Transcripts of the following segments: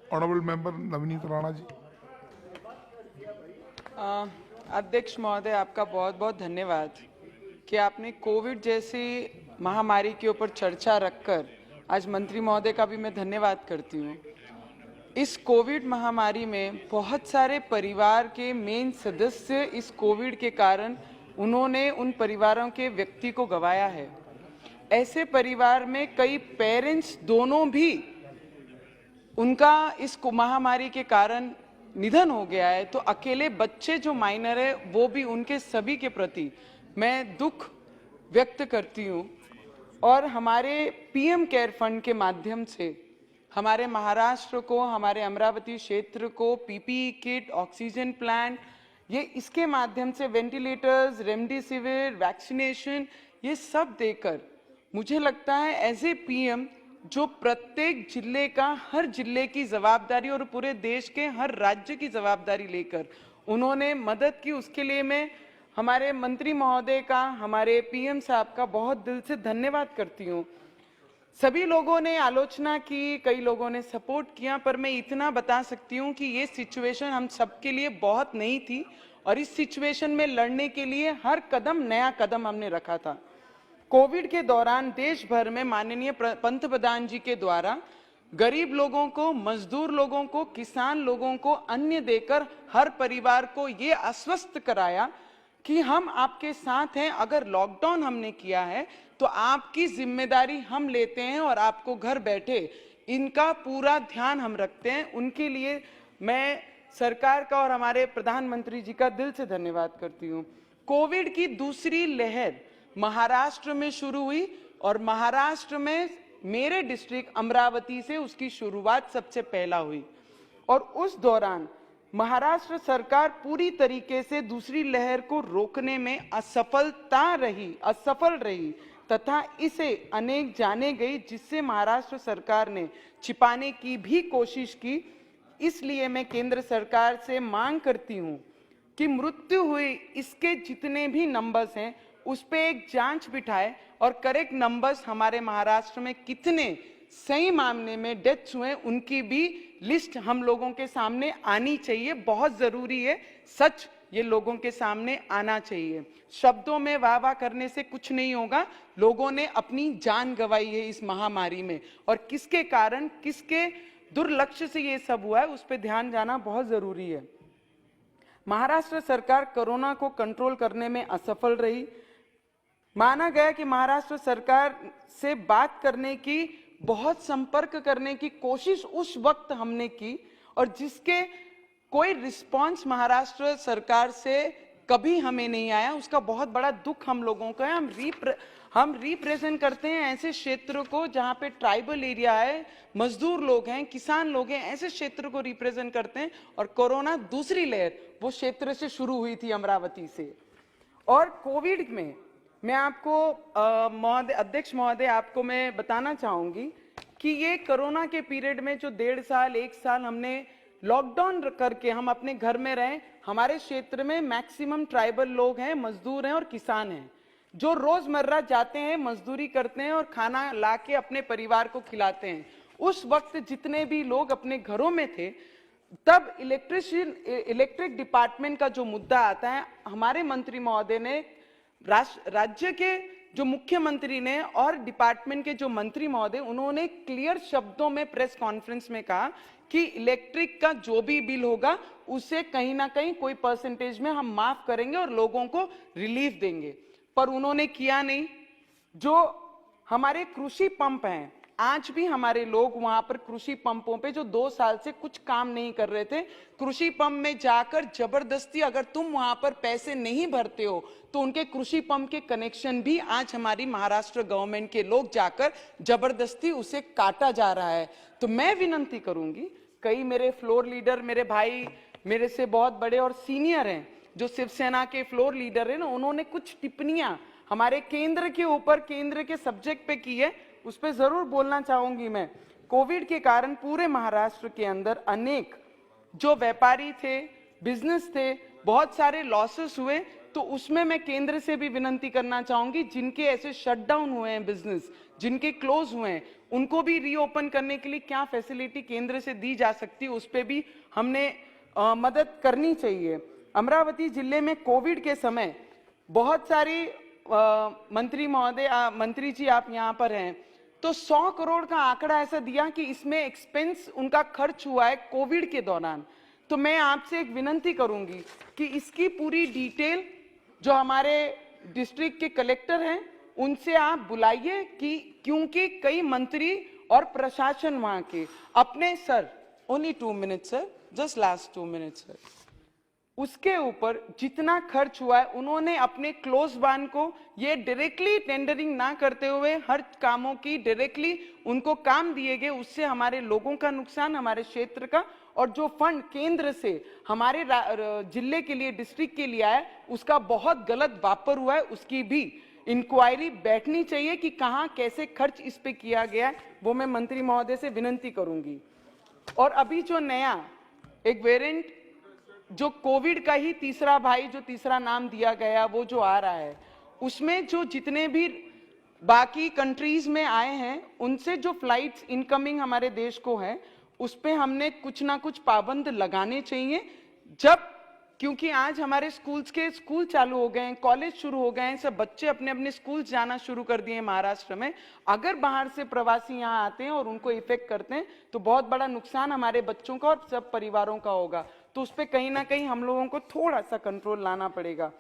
Honourable member Navneet Rana ji. अध्यक्ष महोदय, आपका बहुत बहुत धन्यवाद कि आपने कोविड जैसी महामारी के ऊपर चर्चा रखकर आज मंत्री महोदय का भी मैं धन्यवाद करती हूँ। इस कोविड महामारी में बहुत सारे परिवार के मेन सदस्य इस कोविड के कारण उन्होंने उन परिवारों के व्यक्ति को गंवाया है। ऐसे परिवार में कई पेरेंट्स दोनों भी उनका इस महामारी के कारण निधन हो गया है, तो अकेले बच्चे जो माइनर है वो भी, उनके सभी के प्रति मैं दुख व्यक्त करती हूँ। और हमारे पीएम केयर फंड के माध्यम से हमारे महाराष्ट्र को, हमारे अमरावती क्षेत्र को पीपीई किट, ऑक्सीजन प्लांट, ये इसके माध्यम से वेंटिलेटर्स, रेमडेसिविर, वैक्सीनेशन, ये सब देकर मुझे लगता है एज ए पीएम जो प्रत्येक जिले का, हर जिले की जवाबदारी और पूरे देश के हर राज्य की जवाबदारी लेकर उन्होंने मदद की, उसके लिए मैं हमारे मंत्री महोदय का, हमारे पीएम साहब का बहुत दिल से धन्यवाद करती हूँ। सभी लोगों ने आलोचना की, कई लोगों ने सपोर्ट किया, पर मैं इतना बता सकती हूँ कि ये सिचुएशन हम सबके लिए बहुत नई थी और इस सिचुएशन में लड़ने के लिए हर कदम नया कदम हमने रखा था। कोविड के दौरान देश भर में माननीय पंतप्रधान जी के द्वारा गरीब लोगों को, मजदूर लोगों को, किसान लोगों को अन्न देकर हर परिवार को ये आश्वस्त कराया कि हम आपके साथ हैं। अगर लॉकडाउन हमने किया है तो आपकी जिम्मेदारी हम लेते हैं और आपको घर बैठे इनका पूरा ध्यान हम रखते हैं। उनके लिए मैं सरकार का और हमारे प्रधानमंत्री जी का दिल से धन्यवाद करती हूँ। कोविड की दूसरी लहर महाराष्ट्र में शुरू हुई और महाराष्ट्र में मेरे डिस्ट्रिक्ट अमरावती से उसकी शुरुआत सबसे पहला हुई और उस दौरान महाराष्ट्र सरकार पूरी तरीके से दूसरी लहर को रोकने में असफल रही तथा इसे अनेक जाने गई, जिससे महाराष्ट्र सरकार ने छिपाने की भी कोशिश की। इसलिए मैं केंद्र सरकार से मांग करती हूं कि मृत्यु हुई इसके जितने भी नंबर्स हैं उस पे एक जांच बिठाए और करेक्ट नंबर्स हमारे महाराष्ट्र में कितने सही मामले में डेथ्स हुए उनकी भी लिस्ट हम लोगों के सामने आनी चाहिए। बहुत जरूरी है, सच ये लोगों के सामने आना चाहिए। शब्दों में वाह वाह करने से कुछ नहीं होगा। लोगों ने अपनी जान गंवाई है इस महामारी में और किसके कारण, किसके दुर्लक्ष्य से ये सब हुआ है उस पर ध्यान जाना बहुत जरूरी है। महाराष्ट्र सरकार कोरोना को कंट्रोल करने में असफल रही। माना गया कि महाराष्ट्र सरकार से बात करने की, बहुत संपर्क करने की कोशिश उस वक्त हमने की और जिसके कोई रिस्पांस महाराष्ट्र सरकार से कभी हमें नहीं आया, उसका बहुत बड़ा दुख हम लोगों का है। हम रिप्रेजेंट करते हैं ऐसे क्षेत्र को जहां पे ट्राइबल एरिया है, मजदूर लोग हैं, किसान लोग हैं, ऐसे क्षेत्र को रिप्रेजेंट करते हैं और कोरोना दूसरी लहर वो क्षेत्र से शुरू हुई थी, अमरावती से। और कोविड में मैं आपको अध्यक्ष महोदय, आपको मैं बताना चाहूंगी कि ये कोरोना के पीरियड में जो 1.5 साल 1 साल हमने लॉकडाउन करके हम अपने घर में रहे, हमारे क्षेत्र में मैक्सिमम ट्राइबल लोग हैं, मजदूर हैं और किसान हैं जो रोजमर्रा जाते हैं, मजदूरी करते हैं और खाना लाके अपने परिवार को खिलाते हैं। उस वक्त जितने भी लोग अपने घरों में थे, तब इलेक्ट्रिक डिपार्टमेंट का जो मुद्दा आता है, हमारे मंत्री महोदय ने, राज्य के जो मुख्यमंत्री ने और डिपार्टमेंट के जो मंत्री महोदय, उन्होंने क्लियर शब्दों में प्रेस कॉन्फ्रेंस में कहा कि इलेक्ट्रिक का जो भी बिल होगा उसे कहीं ना कहीं कोई परसेंटेज में हम माफ करेंगे और लोगों को रिलीफ देंगे, पर उन्होंने किया नहीं। जो हमारे कृषि पंप हैं, आज भी हमारे लोग वहां पर कृषि पंपों पे जो 2 साल से कुछ काम नहीं कर रहे थे, कृषि पंप में जाकर जबरदस्ती, अगर तुम वहां पर पैसे नहीं भरते हो तो उनके कृषि पंप के कनेक्शन भी आज हमारी महाराष्ट्र गवर्नमेंट के लोग जाकर जबरदस्ती उसे काटा जा रहा है। तो मैं विनंती करूंगी, कई मेरे फ्लोर लीडर, मेरे भाई मेरे से बहुत बड़े और सीनियर हैं, जो शिवसेना के फ्लोर लीडर है ना, उन्होंने कुछ टिप्पणियां हमारे केंद्र के ऊपर, केंद्र के सब्जेक्ट पे की है, उस पर जरूर बोलना चाहूंगी मैं। कोविड के कारण पूरे महाराष्ट्र के अंदर अनेक जो व्यापारी थे, बिजनेस थे, बहुत सारे लॉसेस हुए। तो उसमें मैं केंद्र से भी विनती करना चाहूंगी, जिनके ऐसे शटडाउन हुए हैं बिजनेस, जिनके क्लोज हुए हैं, उनको भी रीओपन करने के लिए क्या फैसिलिटी केंद्र से दी जा सकती है, उस पर भी हमने मदद करनी चाहिए। अमरावती जिले में कोविड के समय बहुत सारी मंत्री महोदय, मंत्री जी आप यहाँ पर हैं, तो 100 करोड़ का आंकड़ा ऐसा दिया कि इसमें एक्सपेंस उनका खर्च हुआ है कोविड के दौरान। तो मैं आपसे एक विनती करूंगी कि इसकी पूरी डिटेल जो हमारे डिस्ट्रिक्ट के कलेक्टर हैं उनसे आप बुलाइए, कि क्योंकि कई मंत्री और प्रशासन वहां के अपने sir, only 2 minutes sir, just last 2 minutes sir, उसके ऊपर जितना खर्च हुआ है उन्होंने अपने क्लोज वन को ये डायरेक्टली टेंडरिंग ना करते हुए हर कामों की डायरेक्टली उनको काम दिए गए, उससे हमारे लोगों का नुकसान, हमारे क्षेत्र का, और जो फंड केंद्र से हमारे जिले के लिए, डिस्ट्रिक्ट के लिए आया, उसका बहुत गलत वापर हुआ है। उसकी भी इंक्वायरी बैठनी चाहिए कि कहां कैसे खर्च इस पे किया गया है, वो मैं मंत्री महोदय से विनती करूंगी। और अभी जो नया एक वेरिएंट जो कोविड का ही तीसरा भाई, जो तीसरा नाम दिया गया, वो जो आ रहा है, उसमें जो जितने भी बाकी कंट्रीज में आए हैं उनसे जो फ्लाइट्स इनकमिंग हमारे देश को है, उस पे हमने कुछ ना कुछ पाबंद लगाने चाहिए। जब, क्योंकि आज हमारे स्कूल चालू हो गए हैं, कॉलेज शुरू हो गए हैं, सब बच्चे अपने अपने स्कूल जाना शुरू कर दिए हैं महाराष्ट्र में। अगर बाहर से प्रवासी यहाँ आते हैं और उनको इफेक्ट करते हैं तो बहुत बड़ा नुकसान हमारे बच्चों का और सब परिवारों का होगा। तो उस पर कहीं ना कहीं हम लोगों को थोड़ा सा कंट्रोल लाना पड़ेगा।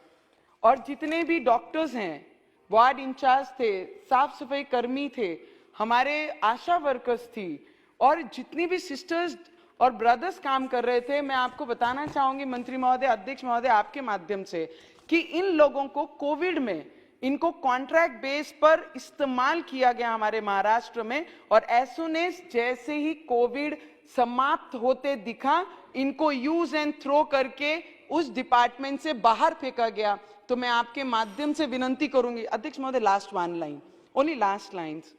और जितने भी डॉक्टर्स हैं, वार्ड इंचार्ज थे, साफ सफाई कर्मी थे, हमारे आशा वर्कर्स थी, और जितनी भी सिस्टर्स और ब्रदर्स काम कर रहे थे, मैं आपको बताना चाहूंगी मंत्री महोदय, अध्यक्ष महोदय, आपके माध्यम से, कि इन लोगों को कोविड में इनको कॉन्ट्रैक्ट बेस पर इस्तेमाल किया गया हमारे महाराष्ट्र में, और एज सून एज जैसे ही कोविड समाप्त होते दिखा, इनको यूज एंड थ्रो करके उस डिपार्टमेंट से बाहर फेंका गया। तो मैं आपके माध्यम से विनती करूंगी, अध्यक्ष महोदय, last 1 line, only last lines,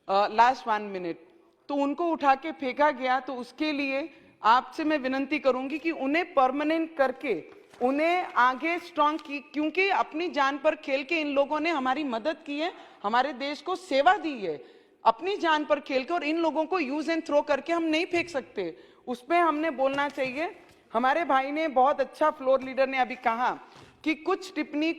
last 1 minute, तो उनको उठा के फेंका गया। तो उसके लिए आपसे मैं विनती करूंगी कि उन्हें परमानेंट करके उन्हें आगे स्ट्रांग की, क्योंकि अपनी जान पर खेल के इन लोगों ने हमारी मदद की है, हमारे देश को सेवा दी है अपनी जान पर खेल के, और इन लोगों को यूज एंड थ्रो करके हम नहीं फेंक सकते। उस पर हमने बोलना चाहिए। हमारे भाई ने बहुत अच्छा, फ्लोर लीडर ने अभी कहा कि कुछ टिप्पणी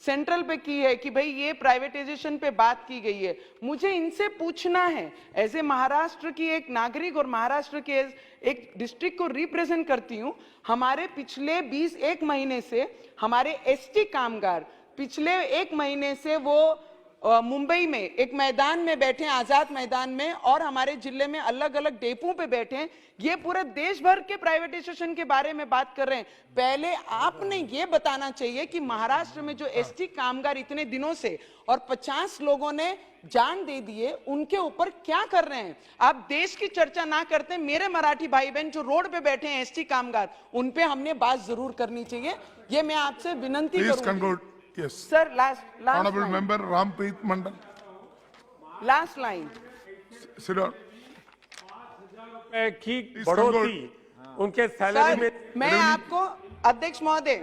सेंट्रल पे की है कि भाई ये प्राइवेटाइजेशन पे बात की गई है। मुझे इनसे पूछना है, एज ए महाराष्ट्र की एक नागरिक और महाराष्ट्र के एक डिस्ट्रिक्ट को रिप्रेजेंट करती हूँ, हमारे पिछले 21 महीने से हमारे एसटी कामगार पिछले 1 महीने से वो मुंबई में एक मैदान में बैठे हैं, आजाद मैदान में, और हमारे जिले में अलग अलग डेपों पे बैठे हैं। ये पूरे देश भर के प्राइवेटाइजेशन के बारे में बात कर रहे हैं। पहले आपने ये बताना चाहिए कि महाराष्ट्र में जो एसटी कामगार इतने दिनों से और 50 लोगों ने जान दे दिए, उनके ऊपर क्या कर रहे हैं। आप देश की चर्चा ना करते, मेरे मराठी भाई बहन जो रोड पे बैठे हैं एसटी कामगार, उन पे हमने बात जरूर करनी चाहिए। ये मैं आपसे विनती करूंगी। Yes. Sir, last Honorable line. Member Rampreet Mandal. Last line. Sit down. की बढ़ोतरी उनके सैलरी में, मैं आपको, अध्यक्ष महोदय,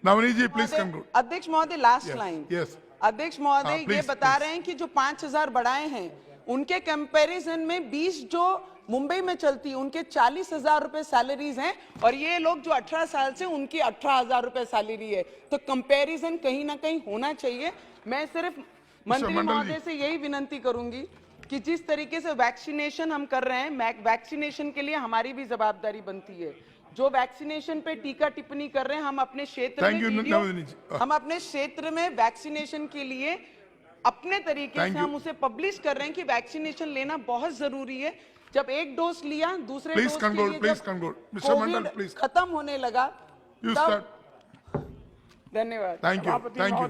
Navani ji, please conclude. अध्यक्ष महोदय, लास्ट Yes, लाइन। yes. अध्यक्ष महोदय, ये please, बता please. रहे हैं कि जो 5000 बढ़ाए हैं, उनके कंपैरिजन में 20 जो मुंबई में चलती है उनके 40,000 रुपए सैलरीज हैं, और ये लोग जो 18 साल से, उनकी 18,000 रुपए सैलरी है। तो कंपैरिजन कहीं ना कहीं होना चाहिए। मैं सिर्फ मंत्री महोदय से यही विनती करूंगी कि जिस तरीके से वैक्सीनेशन हम कर रहे हैं, वैक्सीनेशन के लिए हमारी भी जवाबदारी बनती है। जो वैक्सीनेशन पे टीका टिप्पणी कर रहे हैं, हम अपने क्षेत्र में वीडियो, हम अपने क्षेत्र में वैक्सीनेशन के लिए अपने तरीके से हम उसे पब्लिश कर रहे हैं कि वैक्सीनेशन लेना बहुत जरूरी है। जब एक डोज लिया, दूसरे डोज के लिए जब कोविड खत्म होने लगा, तब, धन्यवाद। Thank you.